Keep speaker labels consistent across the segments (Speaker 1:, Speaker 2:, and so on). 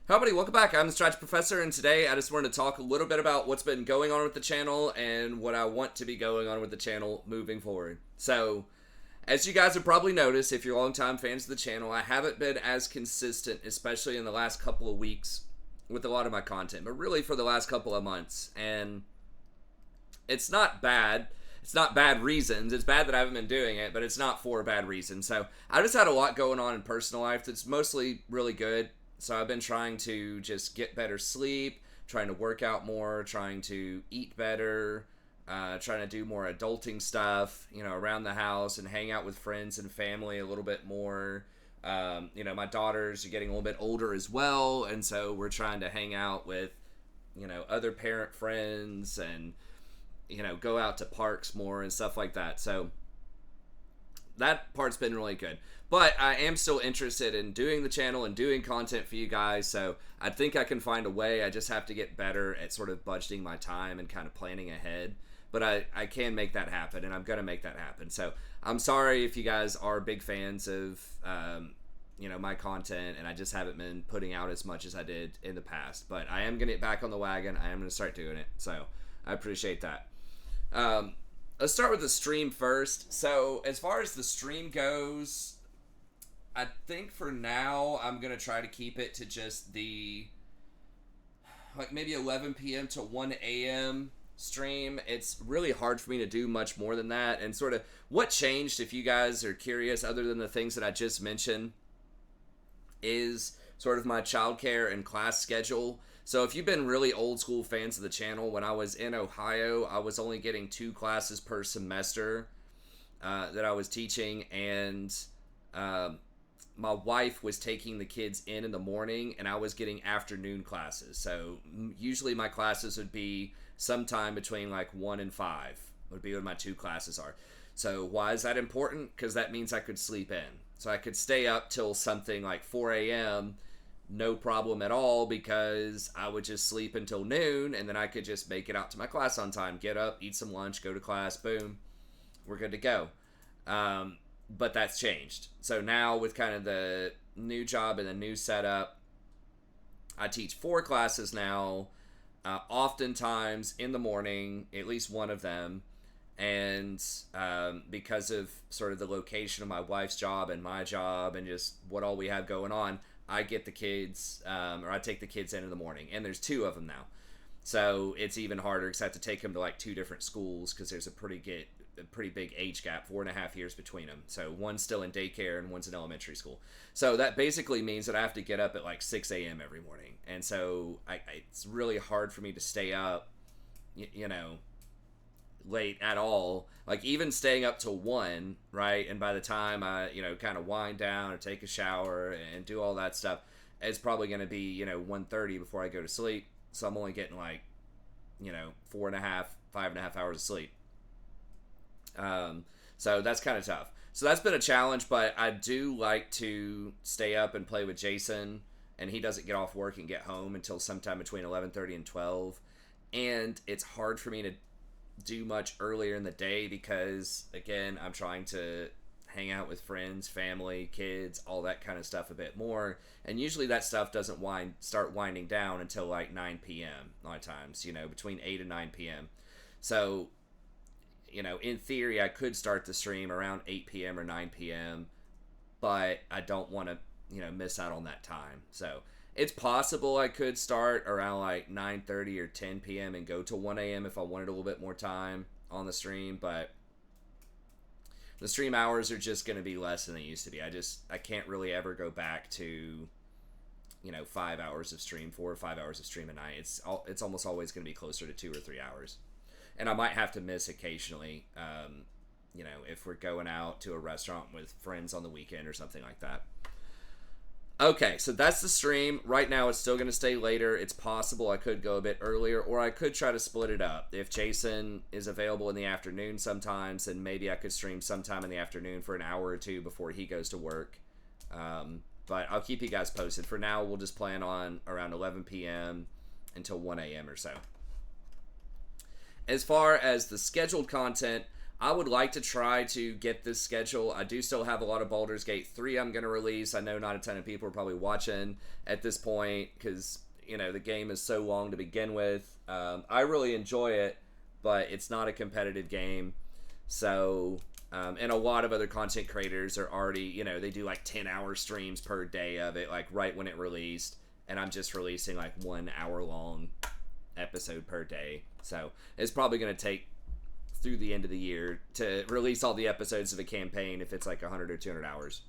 Speaker 1: Hello, everybody. Welcome back. I'm the Strategy Professor, and today I just wanted to talk a little bit about what's been going on with the channel and what I want to be going on with the channel moving forward. So, as you guys have probably noticed, if you're longtime fans of the channel, I haven't been as consistent, especially in the last couple of weeks, with a lot of my content, but really for the last couple of months. And it's not bad. It's not bad reasons. It's bad that I haven't been doing it, but it's not for bad reasons. So, I just had a lot going on in personal life that's mostly really good. So I've been trying to just get better sleep, trying to work out more, trying to eat better, trying to do more adulting stuff, around the house and hang out with friends and family a little bit more. My daughters are getting a little bit older as well, and so we're trying to hang out with, other parent friends and, go out to parks more and stuff like that. So that part's been really good. But I am still interested in doing the channel and doing content for you guys, so I think I can find a way. I just have to get better at sort of budgeting my time and kind of planning ahead. But I can make that happen, and I'm going to make that happen. So I'm sorry if you guys are big fans of, my content, and I just haven't been putting out as much as I did in the past. But I am going to get back on the wagon. I am going to start doing it, so I appreciate that. Let's start with the stream first. So as far as the stream goes, I think for now I'm going to try to keep it to just the maybe 11 p.m. to 1 a.m. stream. It's really hard for me to do much more than that. And sort of what changed, if you guys are curious, other than the things that I just mentioned, is sort of my childcare and class schedule. So if you've been really old school fans of the channel, when I was in Ohio, I was only getting 2 classes per semester that I was teaching, and my wife was taking the kids in the morning, and I was getting afternoon classes. So usually my classes would be sometime between 1 and 5 would be when my 2 classes are. So why is that important? Because that means I could sleep in. So I could stay up till something like 4 a.m., no problem at all, because I would just sleep until noon, and then I could just make it out to my class on time, get up, eat some lunch, go to class, boom, we're good to go. But that's changed. So now with kind of the new job and the new setup, I teach 4 classes now, oftentimes in the morning, at least one of them. And because of sort of the location of my wife's job and my job and just what all we have going on, I get the kids, or I take the kids in the morning. And there's 2 of them now. So it's even harder because I have to take them to 2 different schools, because there's a pretty big age gap, 4.5 years between them. So one's still in daycare and one's in elementary school. So that basically means that I have to get up at 6 a.m. every morning. And so it's really hard for me to stay up, late at all. Even staying up till 1, right? And by the time I, kind of wind down or take a shower and do all that stuff, it's probably going to be, 1:30 before I go to sleep. So I'm only getting 4.5, 5.5 hours of sleep. So that's kind of tough. So that's been a challenge, but I do like to stay up and play with Jason, and he doesn't get off work and get home until sometime between 11:30 and 12. And it's hard for me to do much earlier in the day because, again, I'm trying to hang out with friends, family, kids, all that kind of stuff a bit more. And usually that stuff doesn't start winding down until 9 p.m. a lot of times, between 8 and 9 p.m. So, in theory, I could start the stream around 8 p.m. or 9 p.m., but I don't want to, miss out on that time. So it's possible I could start around 9:30 or 10 p.m. and go to 1 a.m. if I wanted a little bit more time on the stream, but the stream hours are just going to be less than they used to be. I can't really ever go back to, 5 hours of stream, 4 or 5 hours of stream a night. It's almost always going to be closer to 2 or 3 hours. And I might have to miss occasionally, if we're going out to a restaurant with friends on the weekend or something like that. Okay, so that's the stream. Right now it's still going to stay later. It's possible I could go a bit earlier, or I could try to split it up. If Jason is available in the afternoon sometimes, then maybe I could stream sometime in the afternoon for an hour or 2 before he goes to work. But I'll keep you guys posted. For now, we'll just plan on around 11 p.m. until 1 a.m. or so. As far as the scheduled content, I would like to try to get this schedule. I do still have a lot of Baldur's Gate 3 I'm going to release. I know not a ton of people are probably watching at this point because, the game is so long to begin with. I really enjoy it, but it's not a competitive game. So, and a lot of other content creators are already, they do like 10-hour streams per day of it, like right when it released. And I'm just releasing like 1 hour long episode per day. So it's probably going to take through the end of the year to release all the episodes of a campaign if it's like 100 or 200 hours.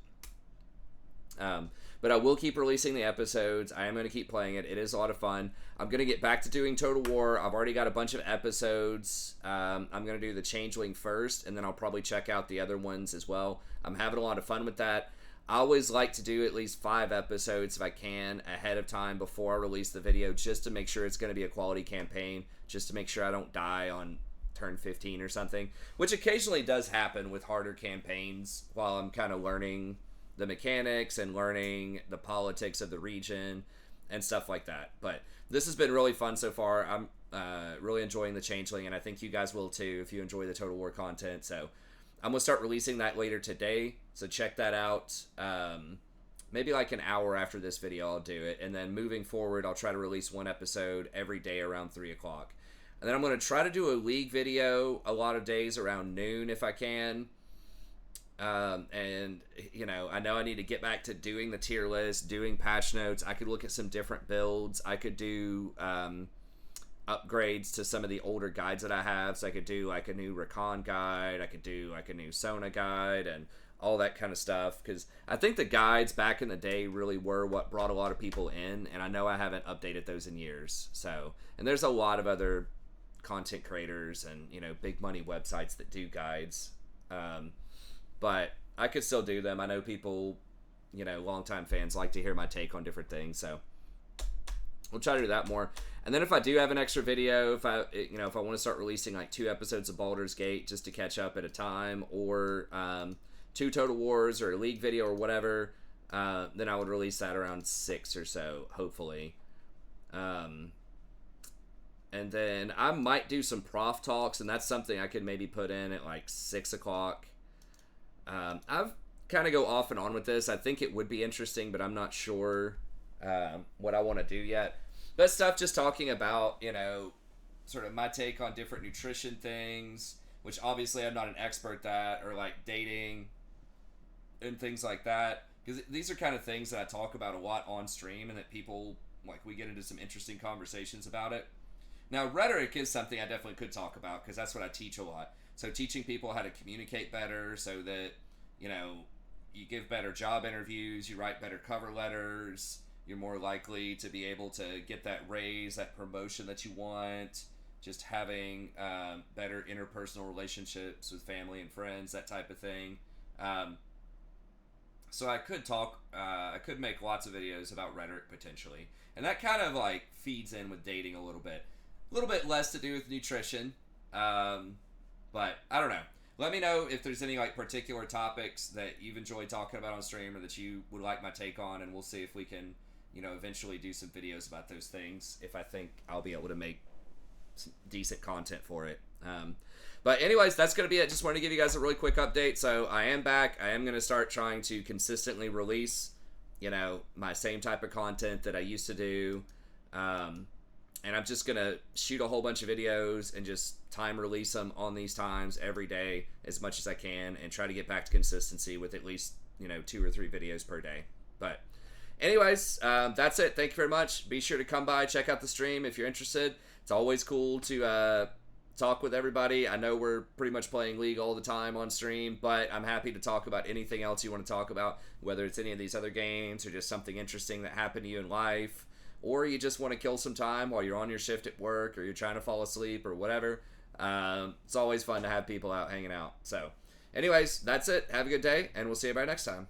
Speaker 1: But I will keep releasing the episodes. I am going to keep playing it. It is a lot of fun. I'm going to get back to doing Total War. I've already got a bunch of episodes. I'm going to do the Changeling first, and then I'll probably check out the other ones as well. I'm having a lot of fun with that. I always like to do at least 5 episodes if I can ahead of time before I release the video, just to make sure it's going to be a quality campaign, just to make sure I don't die on turn 15 or something, which occasionally does happen with harder campaigns while I'm kind of learning the mechanics and learning the politics of the region and stuff like that. But this has been really fun so far. I'm really enjoying the Changeling, and I think you guys will too if you enjoy the Total War content. So I'm going to start releasing that later today, so check that out. Maybe like an hour after this video I'll do it, and then moving forward I'll try to release 1 episode every day around 3 o'clock. And then I'm going to try to do a League video a lot of days around noon if I can. And, I know I need to get back to doing the tier list, doing patch notes. I could look at some different builds. I could do upgrades to some of the older guides that I have. So I could do like a new Recon guide. I could do like a new Sona guide and all that kind of stuff. Because I think the guides back in the day really were what brought a lot of people in. And I know I haven't updated those in years. So, and there's a lot of other content creators and, big money websites that do guides. But I could still do them. I know people, longtime fans like to hear my take on different things. So we'll try to do that more. And then if I do have an extra video, if I want to start releasing like 2 episodes of Baldur's Gate just to catch up at a time, or 2 Total Wars or a League video or whatever, then I would release that around 6 or so, hopefully. And then I might do some prof talks, and that's something I could maybe put in at like 6 o'clock. I've kind of go off and on with this. I think it would be interesting, but I'm not sure what I want to do yet. But stuff just talking about, sort of my take on different nutrition things, which obviously I'm not an expert at, or like dating and things like that. Because these are kind of things that I talk about a lot on stream, and that people, we get into some interesting conversations about it. Now, rhetoric is something I definitely could talk about, because that's what I teach a lot. So teaching people how to communicate better so that, you give better job interviews, you write better cover letters, you're more likely to be able to get that raise, that promotion that you want, just having better interpersonal relationships with family and friends, that type of thing. So I could make lots of videos about rhetoric potentially. And that kind of feeds in with dating a little bit. A little bit less to do with nutrition. But I don't know. Let me know if there's any particular topics that you've enjoyed talking about on stream, or that you would like my take on, and we'll see if we can, eventually do some videos about those things, if I think I'll be able to make some decent content for it. But anyways, that's going to be it. Just wanted to give you guys a really quick update. So I am back. I am going to start trying to consistently release, my same type of content that I used to do. And I'm just going to shoot a whole bunch of videos and just time release them on these times every day as much as I can, and try to get back to consistency with at least, 2 or 3 videos per day. But anyways, that's it. Thank you very much. Be sure to come by, check out the stream if you're interested. It's always cool to talk with everybody. I know we're pretty much playing League all the time on stream, but I'm happy to talk about anything else you want to talk about, whether it's any of these other games or just something interesting that happened to you in life. Or you just want to kill some time while you're on your shift at work, or you're trying to fall asleep or whatever. It's always fun to have people out hanging out. So anyways, that's it. Have a good day, and we'll see you next time.